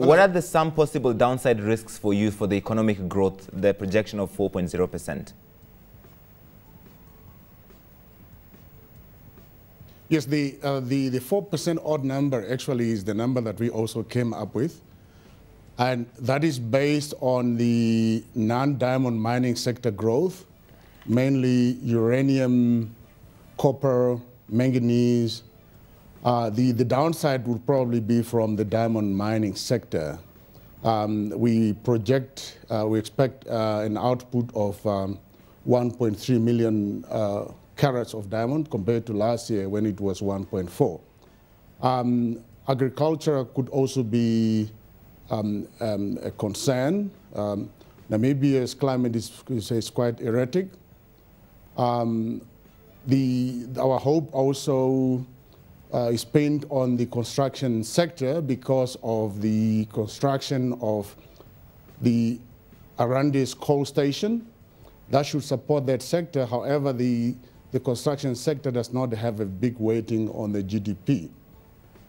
what are some possible downside risks for you for the economic growth, the projection of 4.0%? Yes, the 4% odd number actually is the number that we also came up with. And that is based on the non-diamond mining sector growth, mainly uranium, copper, manganese. The downside would probably be from the diamond mining sector. We expect an output of 1.3 million carats of diamond compared to last year when it was 1.4. Agriculture could also be a concern. Namibia's climate is quite erratic. Our hope also is pinned on the construction sector because of the construction of the Arandis coal station. That should support that sector. However, the construction sector does not have a big weighting on the GDP.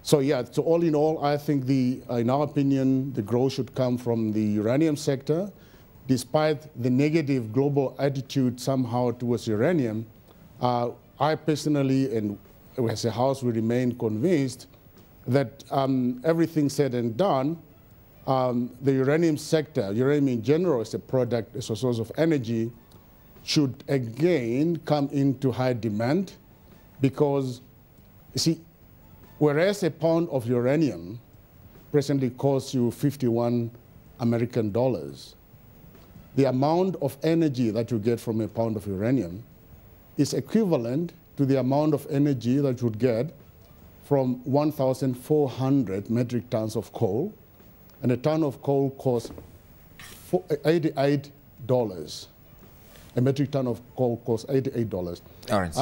So yeah, so all in all, I think in our opinion, the growth should come from the uranium sector. Despite the negative global attitude somehow towards uranium, I personally, and as a house, we remain convinced that everything said and done, the uranium sector, uranium in general as a product, as a source of energy, should again come into high demand because, you see, whereas a pound of uranium presently costs you 51 American dollars, the amount of energy that you get from a pound of uranium is equivalent to the amount of energy that you would get from 1,400 metric tons of coal, and a ton of coal costs $88. A metric ton of coal costs $88. All right.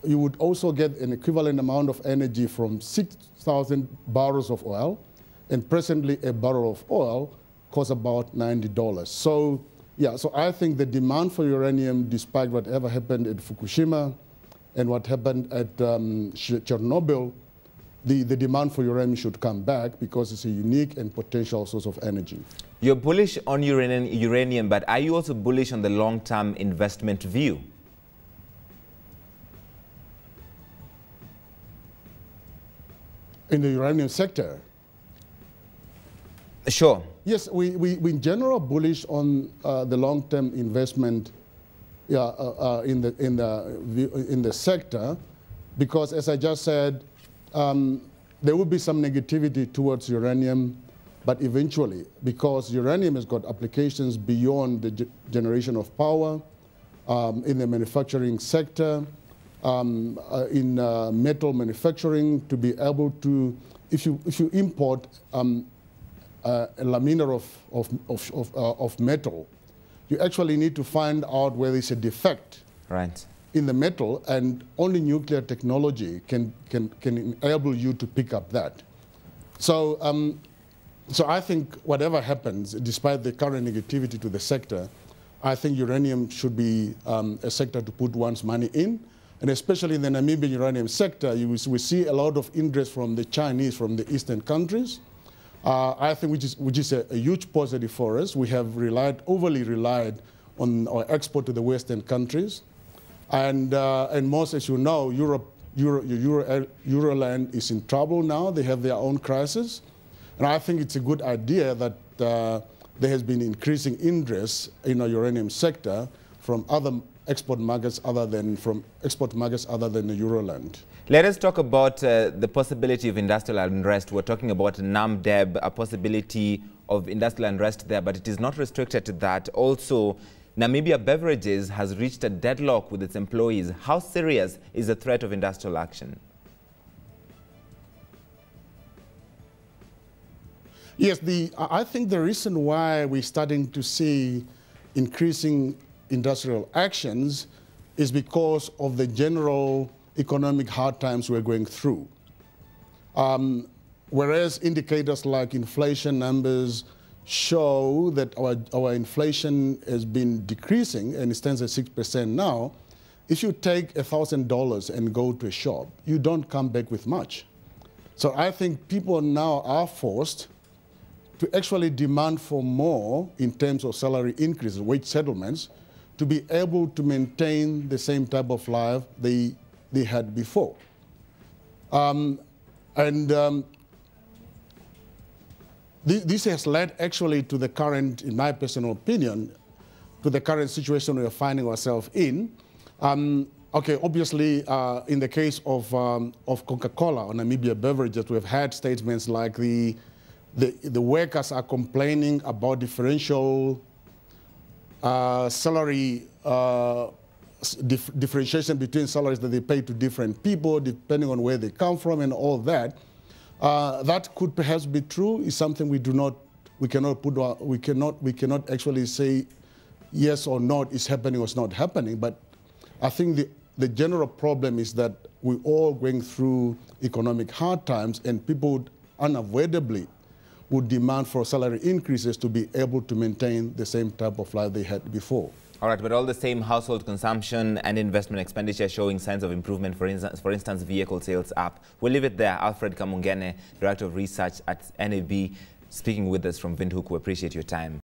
You would also get an equivalent amount of energy from 6,000 barrels of oil, and presently a barrel of oil costs about $90. So, yeah, so I think the demand for uranium, despite whatever happened at Fukushima and what happened at Chernobyl, the demand for uranium should come back because it's a unique and potential source of energy. You're bullish on uranium, but are you also bullish on the long-term investment view? In the uranium sector? Sure. Yes, we in general bullish on the long-term investment in the sector, because as I just said, there will be some negativity towards uranium, but eventually, because uranium has got applications beyond the generation of power, in the manufacturing sector, in metal manufacturing, to be able to, if you import a laminar of metal, you actually need to find out where there's a defect in the metal, and only nuclear technology can enable you to pick up that. So, so I think whatever happens, despite the current negativity to the sector, I think uranium should be a sector to put one's money in. And especially in the Namibian uranium sector, we see a lot of interest from the Chinese, from the eastern countries. I think which is a huge positive for us. We have overly relied on our export to the Western countries. And most, as you know, Euroland is in trouble now. They have their own crisis. And I think it's a good idea that there has been increasing interest in the uranium sector from other export markets other than the Euroland. Let us talk about the possibility of industrial unrest. We're talking about NAMDEB, a possibility of industrial unrest there, but it is not restricted to that. Also, Namibia Beverages has reached a deadlock with its employees. How serious is the threat of industrial action? Yes, I think the reason why we're starting to see increasing industrial actions is because of the general economic hard times we're going through. Whereas indicators like inflation numbers show that our inflation has been decreasing and it stands at 6% now, if you take $1,000 and go to a shop, you don't come back with much. So I think people now are forced to actually demand for more in terms of salary increases, wage settlements, to be able to maintain the same type of life they had before. This has led actually to the current, in my personal opinion, to the current situation we are finding ourselves in. Okay, obviously, in the case of Coca-Cola or Namibia Beverages, we've had statements like the workers are complaining about differential salary differentiation between salaries that they pay to different people, depending on where they come from and all that. That could perhaps be true. Is something we cannot actually say yes or not is happening or it's not happening. But I think the general problem is that we're all going through economic hard times, and people unavoidably would demand for salary increases to be able to maintain the same type of life they had before. All right, but all the same, household consumption and investment expenditure showing signs of improvement, for instance, vehicle sales up. We'll leave it there. Alfred Kamupingene, Director of Research at NAB, speaking with us from Windhoek. We appreciate your time.